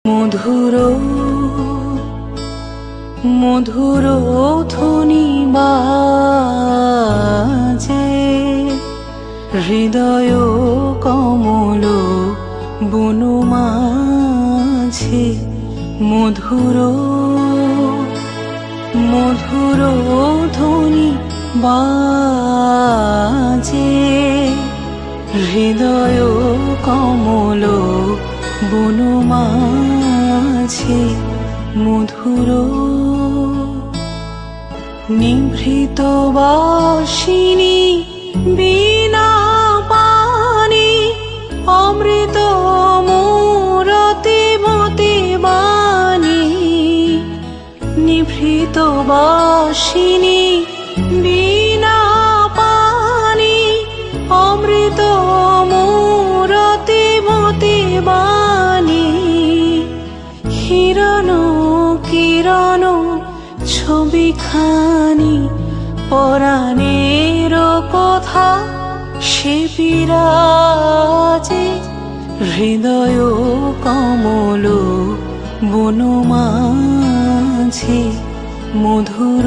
মধুর মধুর ধ্বনি বাজে হৃদয় কমল বন মাঝে মধুর মধুর ধ্বনি বাজে হৃদয় কমল বন মাঝে মধুর নিভৃত বাসিনী বীণা পানি অমৃত মূরতি মতি বাণী নিভৃত বাসিনী বীণা পানি অমৃত মূরতি মতি বাণী হিরণ কিরণ ছবিখানি পরাণের কথা সে বিরাজে হৃদয় কমল বন মাঝে মধুর।